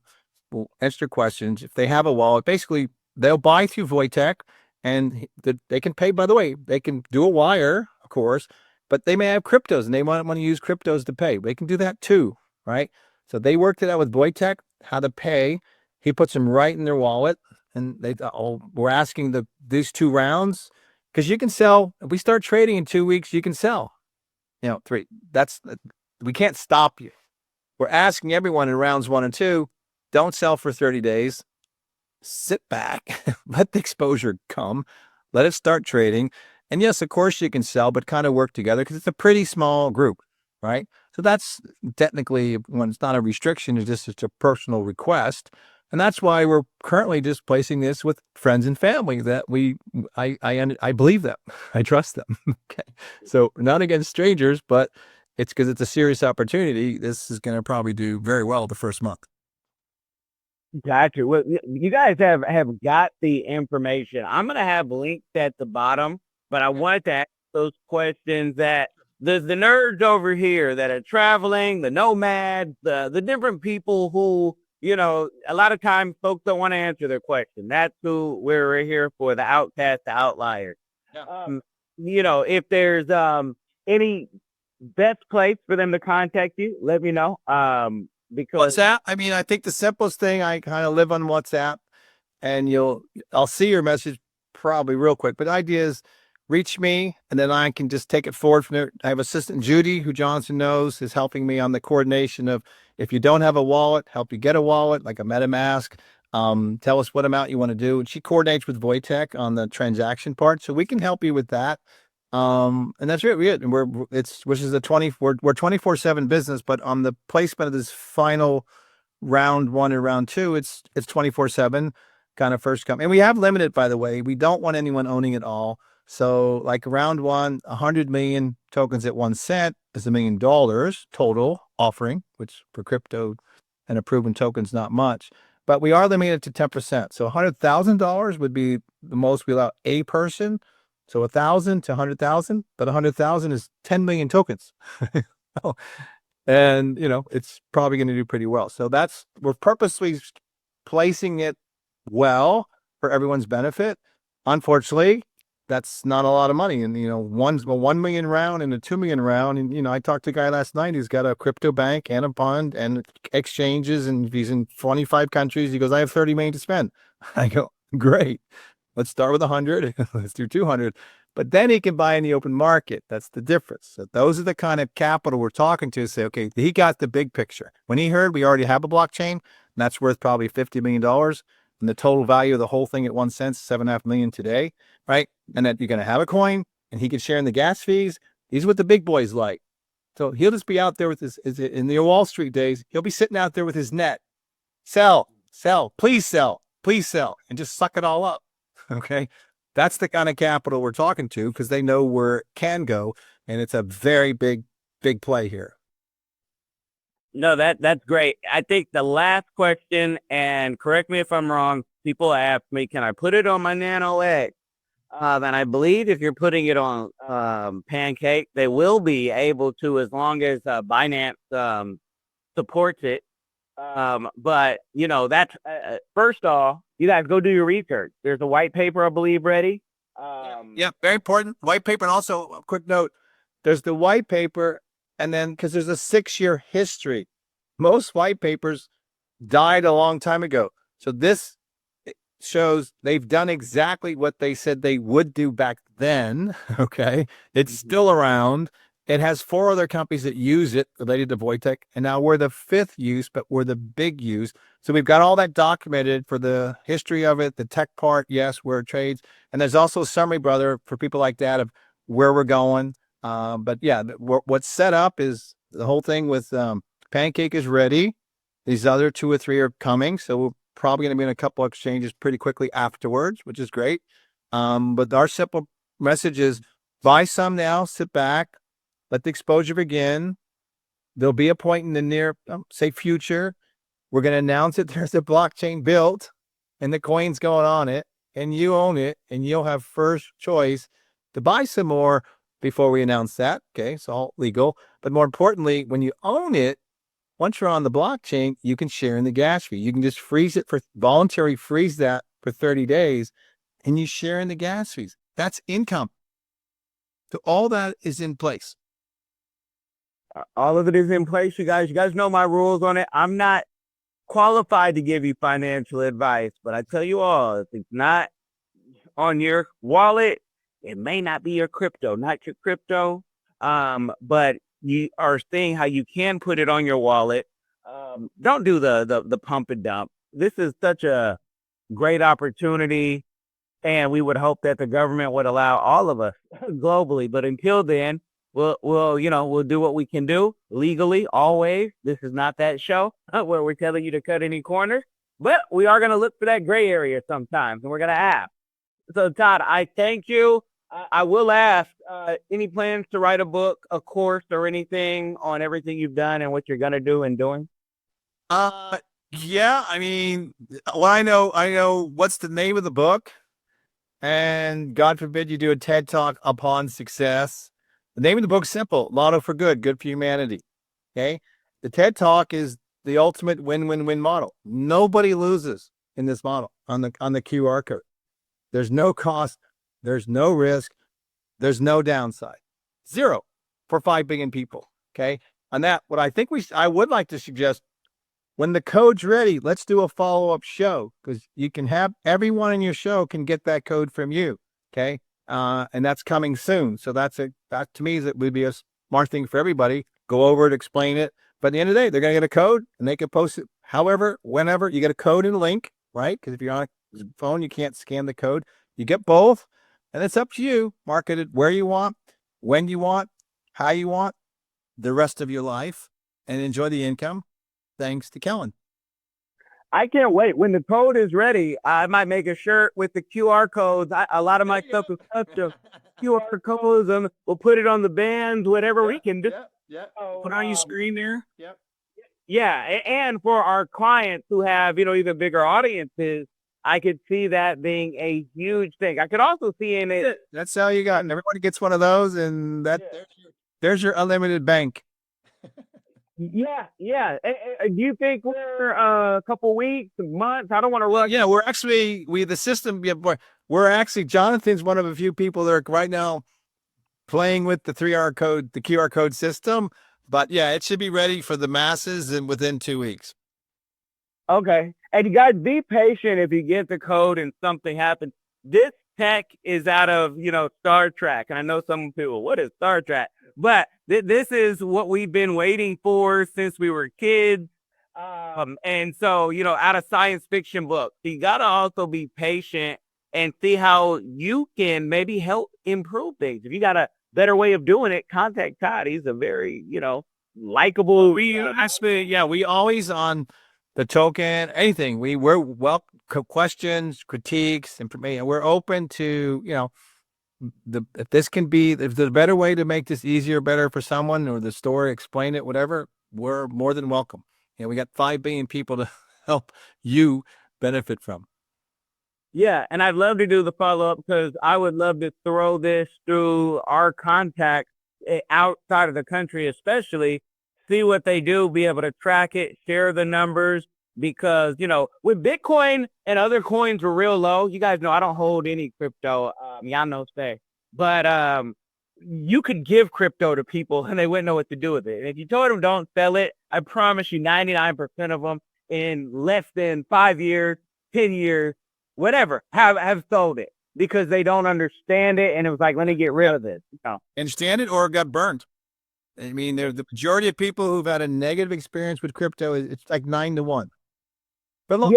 will answer questions. If they have a wallet, basically they'll buy through Wojtek, and they can pay. By the way, they can do a wire, of course, but they may have cryptos and they want to use cryptos to pay. They can do that too, right? So they worked it out with Wojtek, how to pay. He puts them right in their wallet. And we're asking these 2 rounds because you can sell. If we start trading in 2 weeks, you can sell. 3. We can't stop you. We're asking everyone in rounds 1 and 2, don't sell for 30 days. Sit back, let the exposure come, let it start trading. And yes, of course you can sell, but kind of work together because it's a pretty small group, right? So that's technically, when it's not a restriction, it's just a personal request. And that's why we're currently just placing this with friends and family that I believe them. I trust them. Okay. So not against strangers, but it's because it's a serious opportunity. This is going to probably do very well the first month. Gotcha. Well, you guys have got the information. I'm going to have links at the bottom, but I wanted to ask those questions that the nerds over here that are traveling, the nomads, the different people who, a lot of times folks don't want to answer their question. That's who we're here for, the outcast, the outliers. Yeah. If there's any best place for them to contact you, let me know. Because WhatsApp. I think the simplest thing, I kind of live on WhatsApp, and I'll see your message probably real quick. But the idea is reach me, and then I can just take it forward from there. I have assistant Judy, who Johnson knows, is helping me on the coordination of if you don't have a wallet, help you get a wallet, like a MetaMask. Tell us what amount you want to do. And she coordinates with Wojtek on the transaction part. So we can help you with that. And that's it. And we're 24/7 business, but on the placement of this final round 1 and round 2, it's 24/7 kind of first come. And we have limited, by the way. We don't want anyone owning it all. So like round 1, 100 million tokens at 1 cent is $1 million total offering, which for crypto and a proven token's not much. But we are limited to 10%. So $100,000 would be the most we allow a person. So 1,000 to 100,000, but 100,000 is 10 million tokens. And, it's probably going to do pretty well. So we're purposely placing it well for everyone's benefit. Unfortunately, that's not a lot of money. And, 1 million round and a 2 million round. And, I talked to a guy last night who's got a crypto bank and a fund and exchanges, and he's in 25 countries. He goes, I have 30 million to spend. I go, great. Let's start with 100. Let's do 200. But then he can buy in the open market. That's the difference. So those are the kind of capital we're talking to. Say, okay, he got the big picture. When he heard we already have a blockchain, and that's worth probably $50 million, and the total value of the whole thing at 1 cent, $7.5 million today, right? And that you're going to have a coin, and he can share in the gas fees. These are what the big boys like. So he'll just be out there with his, in the Wall Street days, he'll be sitting out there with his net. Sell, please sell, and just suck it all up. Okay. That's the kind of capital we're talking to, because they know where it can go. And it's a very big play here. No, that's great. I think the last question, and correct me if I'm wrong, people ask me, can I put it on my Nano X? And I believe if you're putting it on Pancake, they will be able to, as long as Binance supports it. But that's first off, you guys go do your research. There's a white paper, I believe, ready. Yeah, very important white paper. And also a quick note, there's the white paper, and then because there's a 6-year history, most white papers died a long time ago. So this shows they've done exactly what they said they would do back then. Okay. It's still around. It has 4 other companies that use it related to Wojtek, and now we're the 5th use, but we're the big use. So we've got all that documented for the history of it, the tech part, yes, where it trades. And there's also a summary, brother, for people like that of where we're going. But yeah, what's set up is the whole thing with Pancake is ready. These other 2 or 3 are coming. So we're probably going to be in a couple of exchanges pretty quickly afterwards, which is great. But our simple message is buy some now, sit back, let the exposure begin. There'll be a point in the near, say, future. We're going to announce it. There's a blockchain built and the coin's going on it, and you own it, and you'll have first choice to buy some more before we announce that. Okay, it's all legal. But more importantly, when you own it, once you're on the blockchain, you can share in the gas fee. You can just freeze it voluntary freeze that for 30 days, and you share in the gas fees. That's income. So all that is in place. All of it is in place, you guys. You guys know my rules on it. I'm not qualified to give you financial advice, but I tell you all, if it's not on your wallet, it may not be your crypto, not your crypto. But you are seeing how you can put it on your wallet. Don't do the pump and dump. This is such a great opportunity, and we would hope that the government would allow all of us globally. But until then, we'll do what we can do legally always. This is not that show where we're telling you to cut any corners, but we are going to look for that gray area sometimes, and we're going to ask. So Todd, I thank you. I will ask, any plans to write a book, a course, or anything on everything you've done and what you're going to do and doing? Yeah, I mean, well, I know what's the name of the book, and God forbid you do a TED Talk upon success. The name of the book's simple: Lotto for Good, Good for Humanity. Okay. The TED Talk is the ultimate win-win-win model. Nobody loses in this model on the QR code. There's no cost. There's no risk. There's no downside. 0 for 5 billion people. Okay. On that, what I think I would like to suggest, when the code's ready, let's do a follow-up show, because you can have everyone in your show can get that code from you. Okay. And that's coming soon. So that to me, that would be a smart thing for everybody. Go over it, explain it. But at the end of the day, they're going to get a code, and they can post it however, whenever. You get a code and a link, right? Because if you're on a phone, you can't scan the code. You get both, and it's up to you. Market it where you want, when you want, how you want, the rest of your life, and enjoy the income. Thanks to 𝐾𝐿. I can't wait. When the code is ready, I might make a shirt with the QR codes. A lot of my stuff is custom QR codes, and we'll put it on the bands, whatever we can do. Yeah. So, Put on your screen there. Yep. Yeah, and for our clients who have, even bigger audiences, I could see that being a huge thing. I could also see in it. That's all you got. And everybody gets one of those, and there's your unlimited bank. Yeah. Do you think we're a couple weeks, months? I don't want to rush. Yeah, we're actually we're actually Jonathan's one of a few people that are right now playing with the QR code system. But yeah, it should be ready for the masses and within 2 weeks. Okay. And you guys be patient if you get the code and something happens. This tech is out of, Star Trek. And I know some people, what is Star Trek? But this is what we've been waiting for since we were kids. And so, out of science fiction books, you got to also be patient and see how you can maybe help improve things. If you got a better way of doing it, contact Todd. He's a very, likable. We always on the token, anything. We're questions, critiques, information. We're open to, if there's a better way to make this easier, better for someone, or the story, explain it, whatever, we're more than welcome. We got 5 billion people to help you benefit from. Yeah, and I'd love to do the follow-up because I would love to throw this through our contacts outside of the country, especially, see what they do, be able to track it, share the numbers, because, with Bitcoin and other coins were real low. You guys know I don't hold any crypto. Y'all know stay. But you could give crypto to people and they wouldn't know what to do with it. And if you told them don't sell it, I promise you 99% of them in less than 5 years, 10 years, whatever, have sold it because they don't understand it. And it was like, let me get rid of it. Understand it or got burned. I mean, the majority of people who've had a negative experience with crypto, it's like 9 to 1. But look,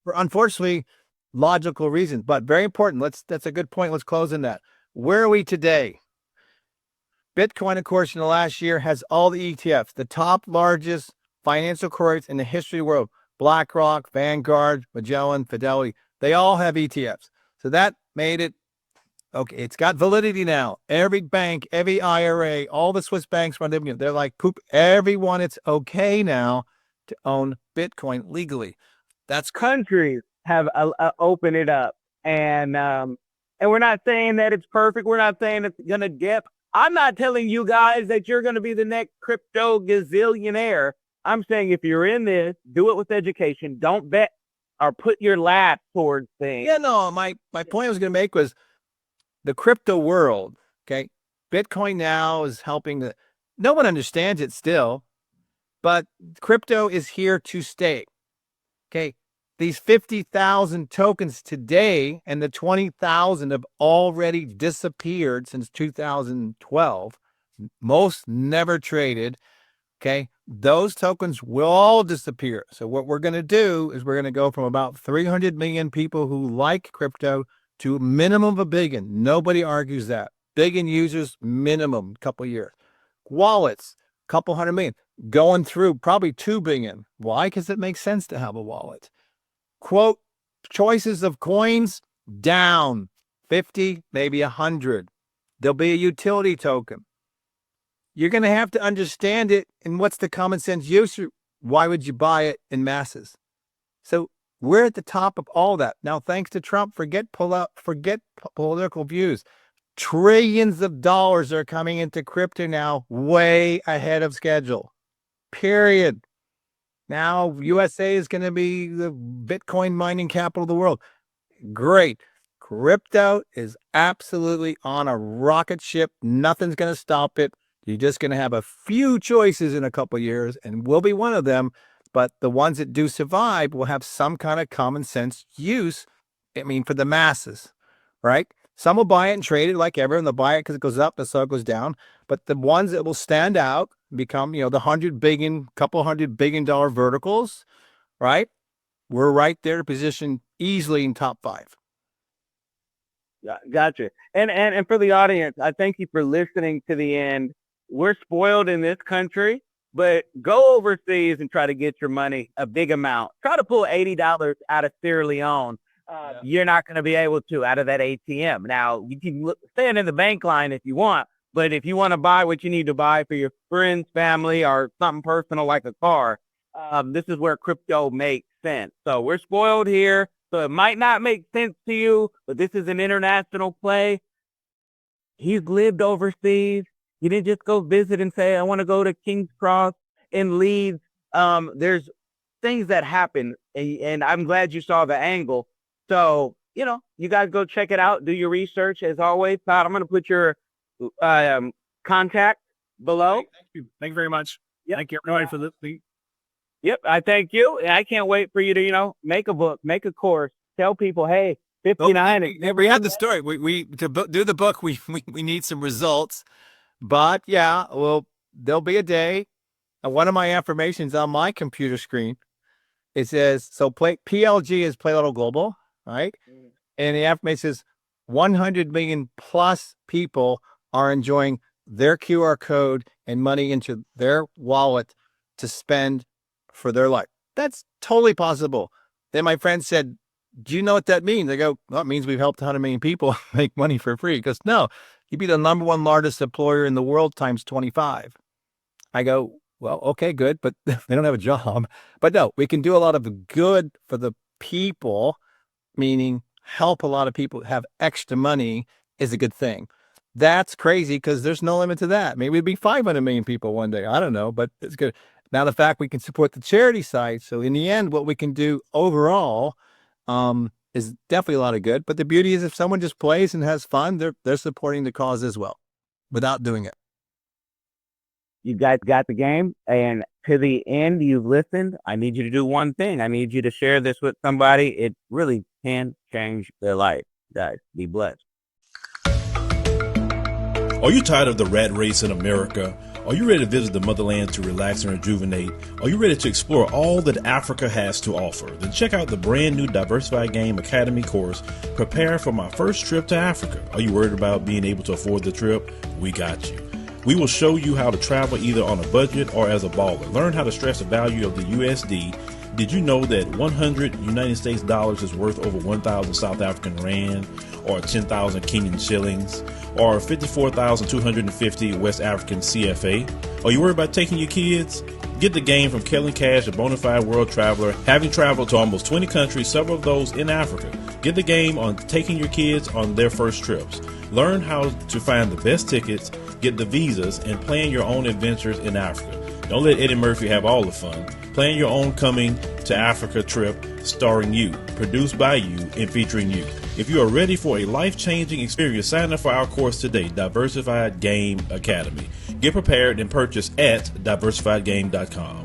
for unfortunately logical reasons, but very important. That's a good point. Let's close on that. Where are we today? Bitcoin, of course, in the last year has all the ETFs, the top largest financial corporates in the history of the world. BlackRock, Vanguard, Magellan, Fidelity. They all have ETFs. So that made it, okay, it's got validity now. Every bank, every IRA, all the Swiss banks, they're like, poop, everyone, it's okay now to own Bitcoin legally. That's countries have opened it up. And we're not saying that it's perfect. We're not saying it's going to dip. I'm not telling you guys that you're going to be the next crypto gazillionaire. I'm saying if you're in this, do it with education. Don't bet or put your lap towards things. Yeah, no, my point I was going to make was the crypto world, okay? Bitcoin now is helping no one understands it still, but crypto is here to stay, okay? These 50,000 tokens today and the 20,000 have already disappeared since 2012. Most never traded. Okay, those tokens will all disappear. So what we're going to do is we're going to go from about 300 million people who like crypto to a minimum of 1 billion. Nobody argues that. Billion users, minimum, couple years. Wallets, couple 100 million. Going through probably 2 billion. Why? Because it makes sense to have a wallet. Quote, choices of coins, down 50, maybe 100. There'll be a utility token. You're going to have to understand it. And what's the common sense use? Why would you buy it in masses? So we're at the top of all that. Now, thanks to Trump, forget political views. Trillions of dollars are coming into crypto now, way ahead of schedule. Period. Now, USA is going to be the Bitcoin mining capital of the world. Great. Crypto is absolutely on a rocket ship. Nothing's going to stop it. You're just going to have a few choices in a couple of years, and we'll be one of them. But the ones that do survive will have some kind of common sense use. I mean, for the masses, right? Some will buy it and trade it like everyone. They'll buy it because it goes up, so it goes down. But the ones that will stand out, become, the couple $100 billion verticals, right? We're right there, positioned easily in top 5. Gotcha. And for the audience, I thank you for listening to the end. We're spoiled in this country But go overseas and try to get your money a big amount. Try to pull $80 out of Sierra Leone. You're not going to be able to out of that ATM. Now, you can stand in the bank line if you want, but if you want to buy what you need to buy for your friends, family, or something personal like a car, this is where crypto makes sense. So we're spoiled here. So it might not make sense to you, but this is an international play. He's lived overseas. He didn't just go visit and say, I want to go to King's Cross and Leeds. There's things that happen, and I'm glad you saw the angle. So, you guys go check it out. Do your research. As always, Todd, I'm going to put your contact below. Thank you very much. Yep. Thank you everybody for listening. Yep, I thank you. And I can't wait for you to, make a book, make a course, tell people, hey, 59. We had the story. We to do the book, we need some results. But yeah, well, there'll be a day. And one of my affirmations on my computer screen, it says, so PLG is Play Lotto Global, right? And the affirmation says 100 million plus people are enjoying their QR code and money into their wallet to spend for their life. That's totally possible. Then my friend said, do you know what that means? I go, well, it means we've helped 100 million people make money for free. He goes, no, you'd be the #1 largest employer in the world times 25. I go, well, okay, good, but they don't have a job. But no, we can do a lot of good for the people, meaning help a lot of people have extra money is a good thing. That's crazy because there's no limit to that. Maybe it'd be 500 million people one day. I don't know, but it's good. Now, the fact we can support the charity side. So in the end, what we can do overall is definitely a lot of good. But the beauty is if someone just plays and has fun, they're supporting the cause as well without doing it. You guys got the game. And to the end, you've listened. I need you to do one thing. I need you to share this with somebody. It really can change their life. Guys, be blessed. Are you tired of the rat race in America? Are you ready to visit the motherland to relax and rejuvenate? Are you ready to explore all that Africa has to offer? Then check out the brand new Diversified Game Academy course, Prepare for My First Trip to Africa. Are you worried about being able to afford the trip? We got you. We will show you how to travel either on a budget or as a baller. Learn how to stress the value of the USD. Did you know that 100 United States dollars is worth over 1,000 South African rand or 10,000 Kenyan shillings or 54,250 West African CFA? Are you worried about taking your kids? Get the game from 𝐾𝐨𝐴, a bona fide world traveler, having traveled to almost 20 countries, several of those in Africa. Get the game on taking your kids on their first trips. Learn how to find the best tickets, get the visas, and plan your own adventures in Africa. Don't let Eddie Murphy have all the fun. Plan your own coming to Africa trip starring you, produced by you, and featuring you. If you are ready for a life-changing experience, sign up for our course today, Diversified Game Academy. Get prepared and purchase at diversifiedgame.com.